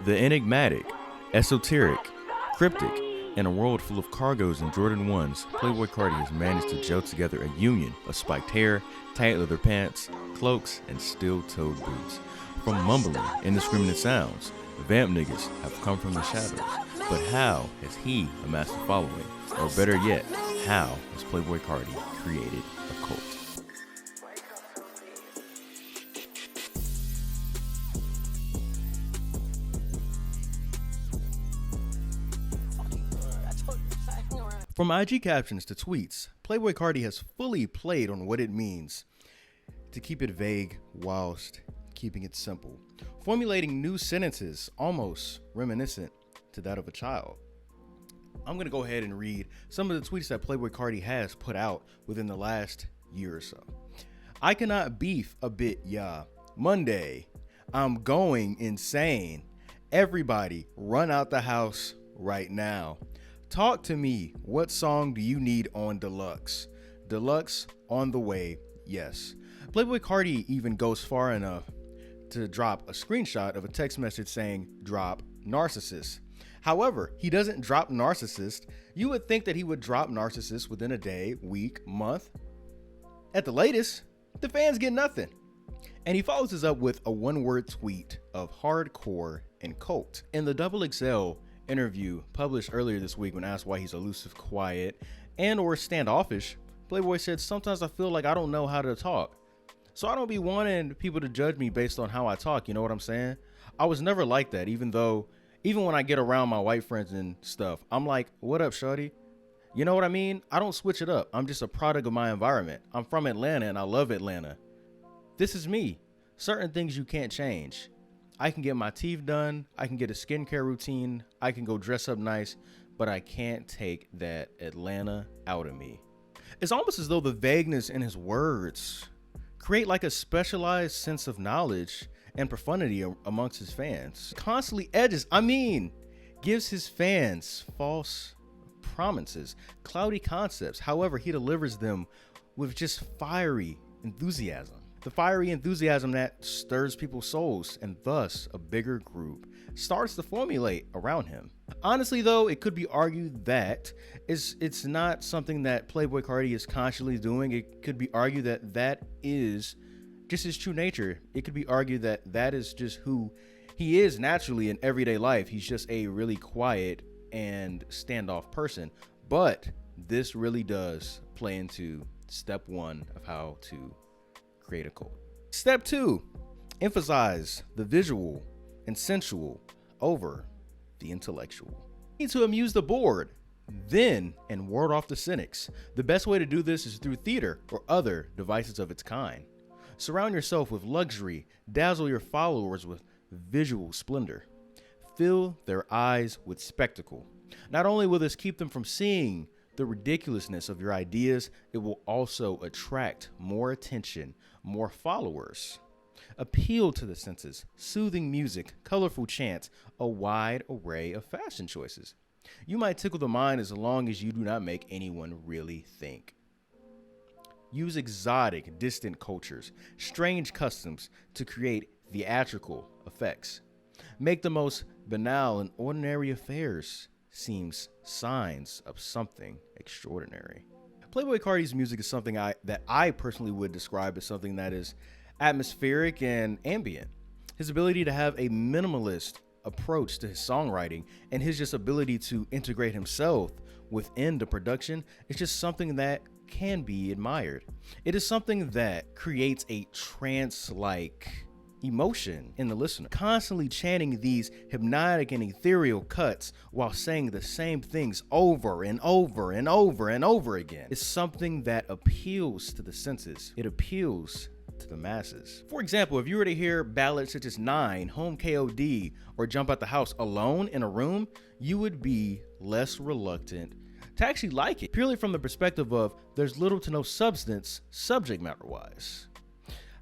The enigmatic, esoteric, cryptic, in a world full of cargos and Jordan 1s, Playboi Carti has managed to gel together a union of spiked hair, tight leather pants, cloaks, and steel-toed boots. From mumbling, indiscriminate sounds, vamp niggas have come from the shadows. But how has he amassed a following? Or better yet, how has Playboi Carti created a cult? From IG captions to tweets, Playboi Carti has fully played on what it means to keep it vague whilst keeping it simple, formulating new sentences almost reminiscent to that of a child. I'm going to go ahead and read some of the tweets that Playboi Carti has put out within the last year or so. I cannot beef a bit, yeah. Monday, I'm going insane. Everybody run out the house right now. Talk to me. What song do you need on Deluxe? Deluxe on the way, yes. Playboi Carti even goes far enough to drop a screenshot of a text message saying, drop narcissist. However, he doesn't drop narcissist. You would think that he would drop narcissist within a day, week, month. At the latest, the fans get nothing. And he follows this up with a one-word tweet of hardcore and cult. In the Double XL interview published earlier this week when asked why he's elusive, quiet, and or standoffish, Playboi said, sometimes I feel like I don't know how to talk. So I don't be wanting people to judge me based on how I talk, you know what I'm saying? I was never like that, even when I get around my white friends and stuff, I'm like, what up, shorty? You know what I mean? I don't switch it up. I'm just a product of my environment. I'm from Atlanta and I love Atlanta. This is me. Certain things you can't change. I can get my teeth done. I can get a skincare routine. I can go dress up nice, but I can't take that Atlanta out of me. It's almost as though the vagueness in his words create like a specialized sense of knowledge and profundity amongst his fans. Constantly gives his fans false promises, cloudy concepts. However, he delivers them with just fiery enthusiasm. The fiery enthusiasm that stirs people's souls, and thus a bigger group starts to formulate around him. Honestly, though, it could be argued that it's not something that Playboi Carti is consciously doing. It could be argued that that is just his true nature. It could be argued that that is just who he is naturally in everyday life. He's just a really quiet and standoff person. But this really does play into step one of how to create a cult. Step two, emphasize the visual and sensual over the intellectual. You need to amuse the bored, then and ward off the cynics. The best way to do this is through theater or other devices of its kind. Surround yourself with luxury, dazzle your followers with visual splendor. Fill their eyes with spectacle. Not only will this keep them from seeing the ridiculousness of your ideas, it will also attract more attention, more followers. Appeal to the senses, soothing music, colorful chants, a wide array of fashion choices. You might tickle the mind as long as you do not make anyone really think. Use exotic, distant cultures, strange customs to create theatrical effects. Make the most banal and ordinary affairs seems signs of something extraordinary. Playboi Carti's music is something that I personally would describe as something that is atmospheric and ambient. His ability to have a minimalist approach to his songwriting and his just ability to integrate himself within the production is just something that can be admired. It is something that creates a trance-like emotion in the listener, constantly chanting these hypnotic and ethereal cuts while saying the same things over and over and over and over again. It's something that appeals to the senses. It appeals to the masses. For example, if you were to hear ballads such as 9, Home KOD, or Jump Out the House alone in a room, you would be less reluctant to actually like it, purely from the perspective of there's little to no substance subject matter wise.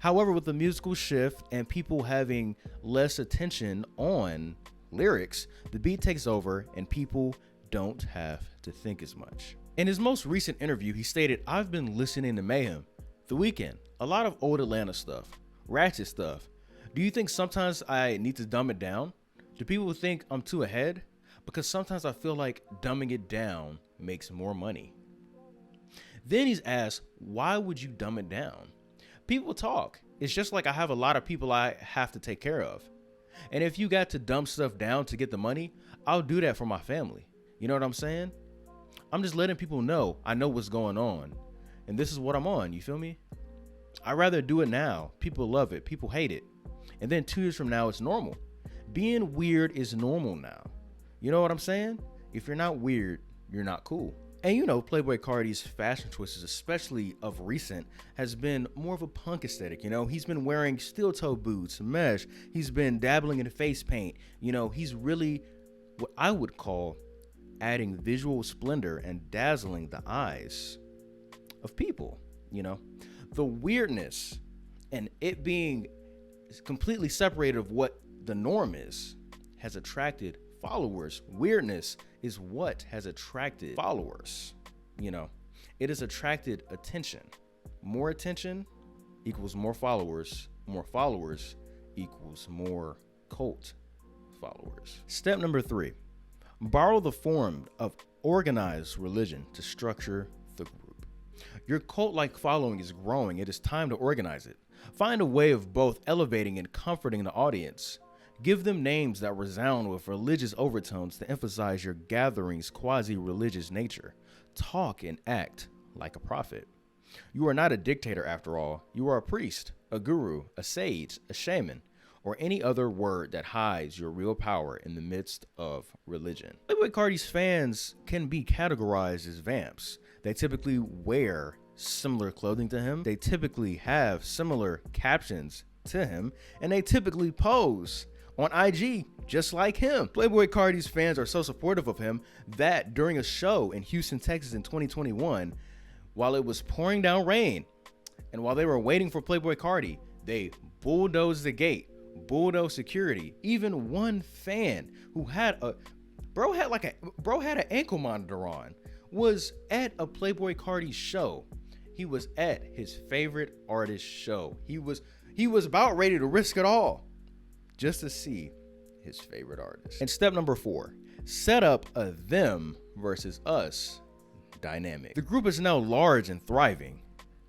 However, with the musical shift and people having less attention on lyrics, the beat takes over and people don't have to think as much. In his most recent interview, he stated, I've been listening to Mayhem, The Weeknd, a lot of old Atlanta stuff, ratchet stuff. Do you think sometimes I need to dumb it down? Do people think I'm too ahead? Because sometimes I feel like dumbing it down makes more money. Then he's asked, why would you dumb it down? People talk. It's just like I have a lot of people I have to take care of. And if you got to dumb stuff down to get the money, I'll do that for my family. You know what I'm saying? I'm just letting people know I know what's going on. And this is what I'm on. You feel me? I'd rather do it now. People love it. People hate it. And then 2 years from now, it's normal. Being weird is normal now. You know what I'm saying? If you're not weird, you're not cool. And you know, Playboi Carti's fashion choices, especially of recent, has been more of a punk aesthetic. You know, he's been wearing steel toe boots, mesh. He's been dabbling in face paint. You know, he's really what I would call adding visual splendor and dazzling the eyes of people. You know, the weirdness and it being completely separated of what the norm is has attracted followers. Weirdness is what has attracted followers. You know, it has attracted attention. More attention equals more followers. More followers equals more cult followers. Step number 3, borrow the form of organized religion to structure the group. Your cult-like following is growing. It is time to organize it. Find a way of both elevating and comforting the audience. Give them names that resound with religious overtones to emphasize your gathering's quasi-religious nature. Talk and act like a prophet. You are not a dictator after all. You are a priest, a guru, a sage, a shaman, or any other word that hides your real power in the midst of religion. Playboi Carti's fans can be categorized as vamps. They typically wear similar clothing to him. They typically have similar captions to him, and they typically pose on IG just like him. Playboi Carti's fans are so supportive of him that during a show in Houston, Texas in 2021, while it was pouring down rain and while they were waiting for Playboi Carti, they bulldozed the gate, bulldozed security. Even one fan who had an ankle monitor on was at a Playboi Carti show. He was at his favorite artist's show. He was about ready to risk it all just to see his favorite artist. And step number 4, set up a them versus us dynamic. The group is now large and thriving,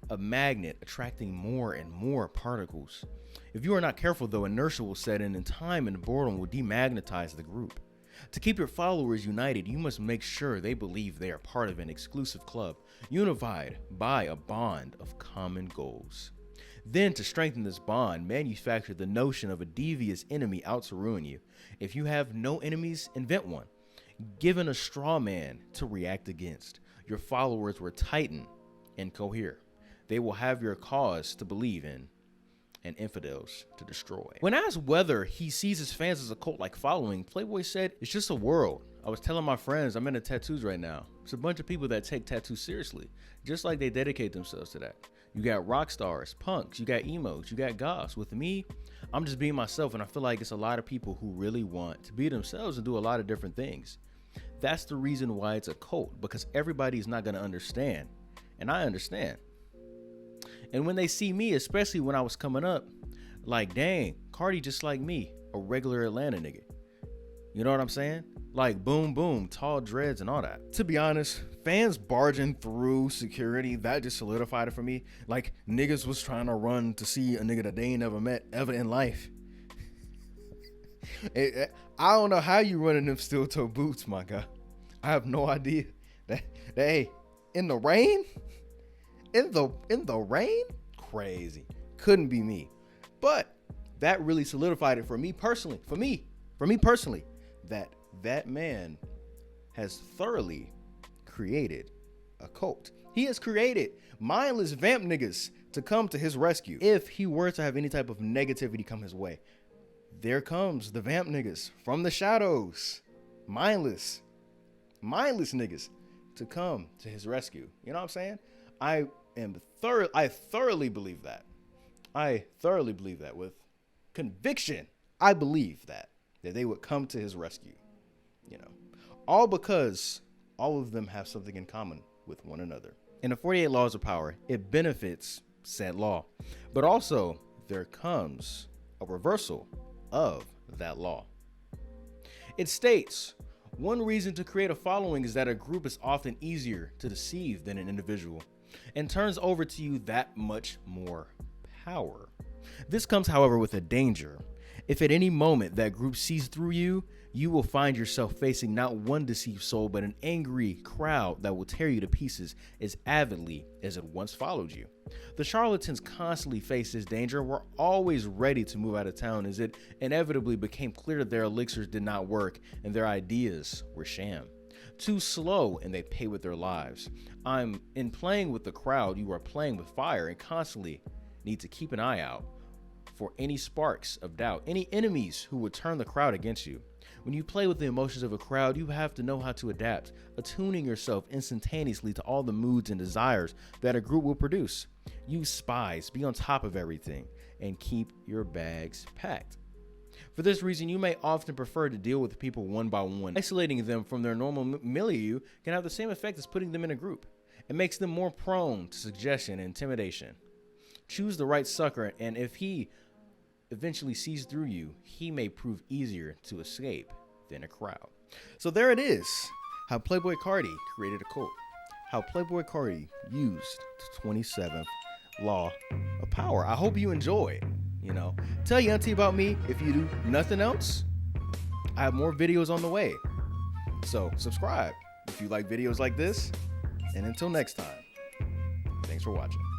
a magnet attracting more and more particles. If you are not careful though, inertia will set in and time and boredom will demagnetize the group. To keep your followers united, you must make sure they believe they are part of an exclusive club, unified by a bond of common goals. Then, to strengthen this bond, manufacture the notion of a devious enemy out to ruin you. If you have no enemies, invent one. Given a straw man to react against, your followers will tighten and cohere. They will have your cause to believe in and infidels to destroy. When asked whether he sees his fans as a cult-like following, Playboi said, it's just a world. I was telling my friends I'm into tattoos right now. It's a bunch of people that take tattoos seriously, just like they dedicate themselves to that. You got rock stars, punks, you got emos, you got goths. With me, I'm just being myself, and I feel like it's a lot of people who really want to be themselves and do a lot of different things. That's the reason why it's a cult, because everybody's not going to understand, and I understand. And when they see me, especially when I was coming up, like, dang, Carti just like me, a regular Atlanta nigga. You know what I'm saying? Like, boom, boom, tall dreads and all that. To be honest, fans barging through security, that just solidified it for me. Like, niggas was trying to run to see a nigga that they ain't never met ever in life. I don't know how you running them steel toe boots, my guy. I have no idea. Hey, in the rain? In the rain? Crazy. Couldn't be me. But that really solidified it for me personally. For me personally, that man has thoroughly created a cult. He has created mindless vamp niggas to come to his rescue. If he were to have any type of negativity come his way, there comes the vamp niggas from the shadows. Mindless niggas to come to his rescue. You know what I'm saying? I thoroughly believe that. I thoroughly believe that with conviction. I believe that they would come to his rescue. You know, all because all of them have something in common with one another. In the 48 laws of power, it benefits said law, but also there comes a reversal of that law. It states, one reason to create a following is that a group is often easier to deceive than an individual and turns over to you that much more power. This comes, however, with a danger. If at any moment that group sees through you, you will find yourself facing not one deceived soul, but an angry crowd that will tear you to pieces as avidly as it once followed you. The charlatans constantly face this danger and were always ready to move out of town as it inevitably became clear that their elixirs did not work and their ideas were sham. Too slow, and they pay with their lives. In playing with the crowd, you are playing with fire and constantly need to keep an eye out for any sparks of doubt, any enemies who would turn the crowd against you. When you play with the emotions of a crowd, you have to know how to adapt, attuning yourself instantaneously to all the moods and desires that a group will produce. Use spies, be on top of everything, and keep your bags packed. For this reason, you may often prefer to deal with people one by one. Isolating them from their normal milieu can have the same effect as putting them in a group. It makes them more prone to suggestion and intimidation. Choose the right sucker, and if he eventually sees through you, he may prove easier to escape than a crowd. So there it is, how Playboi Carti created a cult, how Playboi Carti used the 27th law of power. I hope you enjoy. Tell your auntie about me. If you do nothing else, I have more videos on the way. So subscribe if you like videos like this. And until next time, thanks for watching.